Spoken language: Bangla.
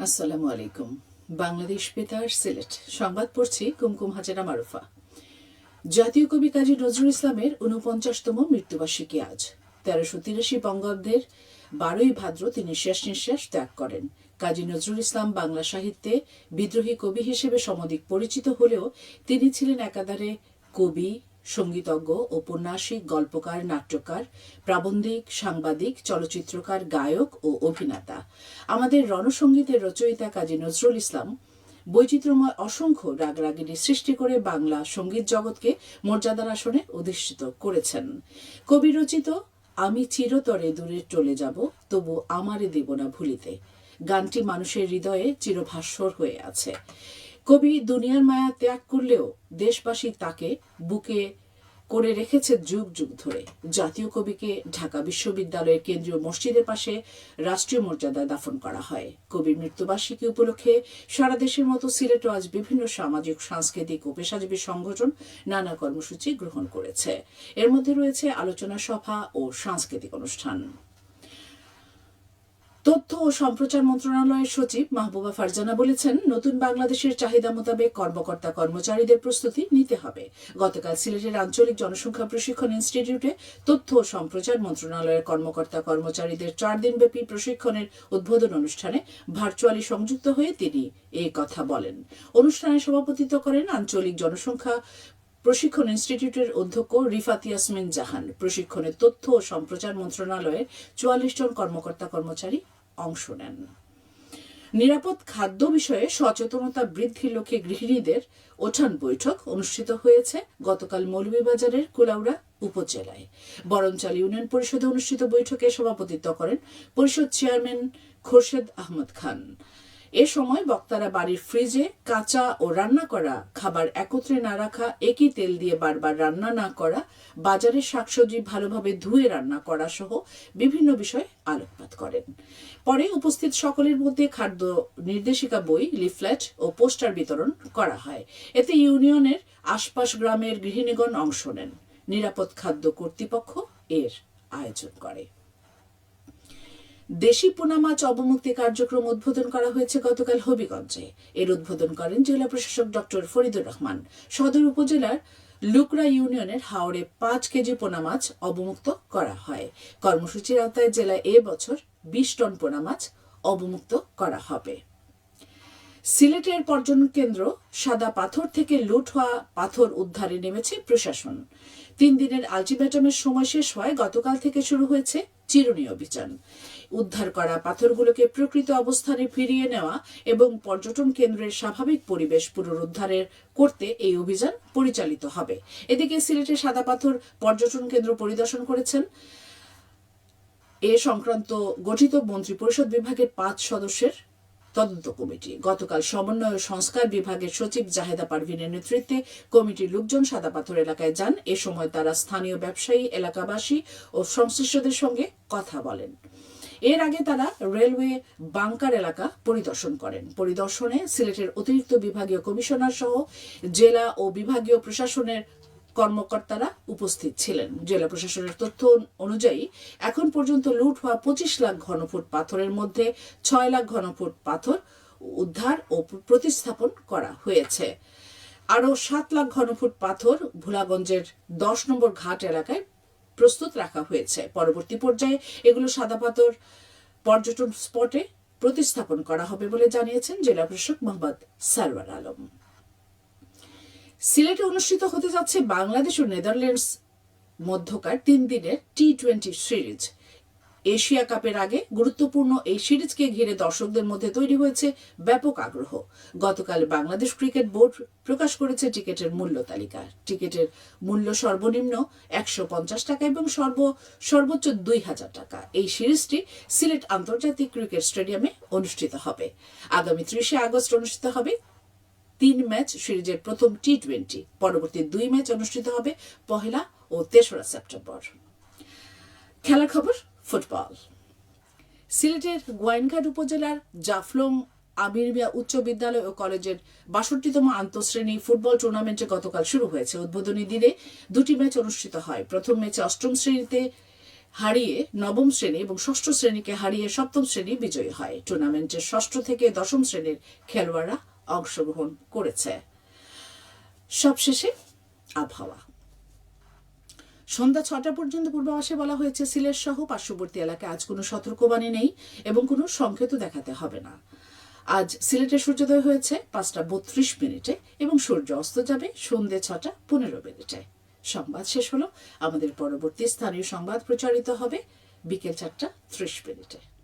আসসালামু আলাইকুম। বাংলাদেশ বেতার সিলেট সংবাদ পড়ছি কুমকুম হাজেরা মারুফা। জাতীয় কবি কাজী নজরুল ইসলামের ৪৯তম মৃত্যুবার্ষিকী আজ। ১৩৮৩ বঙ্গাব্দের ১২ই ভাদ্র তিনি শেষ নিঃশ্বাস ত্যাগ করেন। কাজী নজরুল ইসলাম বাংলা সাহিত্যে বিদ্রোহী কবি হিসেবে সমধিক পরিচিত হলেও তিনি ছিলেন একাধারে কবি, সঙ্গীতজ্ঞ, ঔপন্যাসিক, গল্পকার, নাট্যকার, প্রাবন্ধিক, সাংবাদিক, চলচ্চিত্রকার, গায়ক ও অভিনেতা। আমাদের রণসঙ্গীতের রচয়িতা কাজী নজরুল ইসলাম বৈচিত্র্যময় অসংখ্য রাগরাগিনী সৃষ্টি করে বাংলা সঙ্গীত জগৎকে মর্যাদার আসনে অধিষ্ঠিত করেছেন। কবি রচিত আমি চিরতরে দূরে চলে যাব, তবু আমারে দেব না ভুলিতে গানটি মানুষের হৃদয়ে চিরভাস্বর হয়ে আছে। কবি দুনিয়ার মায়া ত্যাগ করলেও দেশবাসী তাকে বুকে করে রেখেছে যুগ যুগ ধরে। জাতীয় কবিকে ঢাকা বিশ্ববিদ্যালয়ের কেন্দ্রীয় মসজিদের পাশে রাষ্ট্রীয় মর্যাদায় দাফন করা হয়। কবির মৃত্যুবার্ষিকী উপলক্ষে সারা দেশের মতো সিলেটও আজ বিভিন্ন সামাজিক, সাংস্কৃতিক ও পেশাজীবী সংগঠন নানা কর্মসূচি গ্রহণ করেছে। এর মধ্যে রয়েছে আলোচনা সভা ও সাংস্কৃতিক অনুষ্ঠান। তথ্য ও সম্প্রচার মন্ত্রণালয়ের সচিব মাহবুবা ফারজানা বলেছেন, নতুন বাংলাদেশের চাহিদা মোতাবেক কর্মকর্তা কর্মচারীদের প্রস্তুতি নিতে হবে। গতকাল সিলেটের আঞ্চলিক জনসংখ্যা প্রশিক্ষণ ইনস্টিটিউটে তথ্য ও সম্প্রচার মন্ত্রণালয়ের কর্মকর্তা কর্মচারীদের 4 দিনব্যাপী প্রশিক্ষণের উদ্বোধন অনুষ্ঠানে ভার্চুয়ালি সংযুক্ত হয়ে তিনি এই কথা বলেন। অনুষ্ঠানে সভাপতিত্ব করেন আঞ্চলিক জনসংখ্যা প্রশিক্ষণ ইনস্টিটিউটের অধ্যক্ষ রিফাত ইয়াসমিন জাহান। প্রশিক্ষণে তথ্য ও সম্প্রচার মন্ত্রণালয়ের 44 জন কর্মকর্তা কর্মচারী অংশ নেন। নিরাপদ খাদ্য বিষয়ে সচেতনতা বৃদ্ধির লক্ষ্যে গৃহিণীদের ওঠান বৈঠক অনুষ্ঠিত হয়েছে গতকাল মৌলভীবাজারের কুলাউড়া উপজেলায়। বরঞ্চাল ইউনিয়ন পরিষদে অনুষ্ঠিত বৈঠকে সভাপতিত্ব করেন পরিষদ চেয়ারম্যান খোরশেদ আহমদ খান। এ সময় বক্তারা বাড়ির ফ্রিজে কাঁচা ও রান্না করা খাবার একত্রে না রাখা, একই তেল দিয়ে বারবার রান্না না করা, বাজারের শাকসবজি ভালোভাবে ধুয়ে রান্না করা সহ বিভিন্ন বিষয় আলোকপাত করেন। পরে উপস্থিত সকলের মধ্যে খাদ্য নির্দেশিকা বই, লিফলেট ও পোস্টার বিতরণ করা হয়। এতে ইউনিয়নের আশপাশ গ্রামের গৃহিণীগণ অংশ নেন। নিরাপদ খাদ্য কর্তৃপক্ষ এর আয়োজন করে। দেশি পোনা মাছ অবমুক্তি কার্যক্রম উদ্বোধন করা হয়েছে গতকাল হবিগঞ্জে। এর উদ্বোধন করেন জেলা প্রশাসক ডক্টর ফরিদুর রহমান। সদর উপজেলার লুকরা ইউনিয়নের হাওড়ে 5 কেজি পোনা মাছ অবমুক্ত করা হয়। কর্মসূচির আওতায় জেলায় এ বছর 20 টন পোনা মাছ অবমুক্ত করা হবে। সিলেটের পর্যটন কেন্দ্র সাদা পাথর থেকে লুট হওয়া পাথর উদ্ধারে নেমেছে প্রশাসন। 3 দিনের আলটিমেটামের সময় শেষ হয় গতকাল থেকে শুরু হয়েছে চিরুনি অভিযান। উদ্ধার করা পাথরগুলোকে প্রকৃত অবস্থানে ফিরিয়ে নেওয়া এবং পর্যটন কেন্দ্রের স্বাভাবিক পরিবেশ পুনরুদ্ধারের করতে এই অভিযান পরিচালিত হবে। এদিকে সিলেটের সাদা পাথর পর্যটন কেন্দ্র পরিদর্শন করেছেন এ সংক্রান্ত গঠিত মন্ত্রিপরিষদ বিভাগের 5 সদস্যের তদন্ত কমিটি। গতকাল সমন্বয় ও সংস্কার বিভাগের সচিব জাহেদা পারভিনের নেতৃত্বে কমিটির লোকজন সাদা পাথর এলাকায় যান। এ সময় তারা স্থানীয় ব্যবসায়ী, এলাকাবাসী ও সংশ্লিষ্টদের সঙ্গে কথা বলেন। এর আগে তারা রেলওয়ে বাংকার এলাকা পরিদর্শন করেন। পরিদর্শনে সিলেটের অতিরিক্ত বিভাগীয় কমিশনার সহ জেলা ও বিভাগীয় প্রশাসনের কর্মকর্তারা উপস্থিত ছিলেন। জেলা প্রশাসনের তথ্য অনুযায়ী এখন পর্যন্ত লুট হওয়া 25 লাখ ঘনফুট পাথরের মধ্যে 6 লাখ ঘনফুট পাথর উদ্ধার ও প্রতিস্থাপন করা হয়েছে। আরও 7 লাখ ঘনফুট পাথর ভোলাগঞ্জের 10 নম্বর ঘাট এলাকায় প্রস্তুত রাখা হয়েছে। পরবর্তী পর্যায়ে এগুলো সাদা পাথর পর্যটন স্পটে প্রতিস্থাপন করা হবে বলে জানিয়েছেন জেলা প্রশাসক মোহাম্মদ সারওয়ার আলম। সিলেটে অনুষ্ঠিত হতে যাচ্ছে বাংলাদেশ ও নেদারল্যান্ডস মধ্যকার 3 দিনের টি-20 সিরিজ। এশিয়া কাপের আগে গুরুত্বপূর্ণ এই সিরিজকে ঘিরে দর্শকদের মধ্যে তৈরি হয়েছে ব্যাপক আগ্রহ। গতকাল বাংলাদেশ ক্রিকেট বোর্ড প্রকাশ করেছে টিকিটের মূল্য তালিকা। টিকিটের মূল্য সর্বনিম্ন 150 টাকা এবং সর্বোচ্চ 2000 টাকা। এই সিরিজটি সিলেট আন্তর্জাতিক ক্রিকেট স্টেডিয়ামে অনুষ্ঠিত হবে। আগামী 30 আগস্ট অনুষ্ঠিত হবে 3 ম্যাচ সিরিজের প্রথম টি-20। পরবর্তী 2 ম্যাচ অনুষ্ঠিত হবে 1 ও 3 সেপ্টেম্বর। খেলার খবর ফুটবল। সিলেটের গোয়াইনঘাট উপজেলার জাফলং আমির মিয়া উচ্চ বিদ্যালয় ও কলেজের 62তম আন্তঃশ্রেণী ফুটবল টুর্নামেন্টে গতকাল শুরু হয়েছে। উদ্বোধনী দিনে 2টি ম্যাচ অনুষ্ঠিত হয়। প্রথম ম্যাচে 8ম শ্রেণীতে হারিয়ে নবম শ্রেণী এবং ষষ্ঠ শ্রেণীকে হারিয়ে সপ্তম শ্রেণী বিজয়ী হয়। টুর্নামেন্টের ষষ্ঠ থেকে দশম শ্রেণীর খেলোয়াড়রা অংশগ্রহণ করেছে। সবশেষে আবহাওয়া। সন্ধ্যা 6টা পর্যন্ত পূর্বাভাসে বলা হয়েছে সিলেট সহ পার্শ্ববর্তী এলাকায় আজ কোনো সতর্কবাণী নেই এবং কোনো সংকেতও দেখাতে হবে না। আজ সিলেটে সূর্যোদয় হয়েছে 5টা 32 এবং সূর্য অস্ত যাবে সন্ধ্যে 6টা 15। সংবাদ শেষ হলো। আমাদের পরবর্তী স্থানীয় সংবাদ প্রচারিত হবে বিকেল 4টা 30।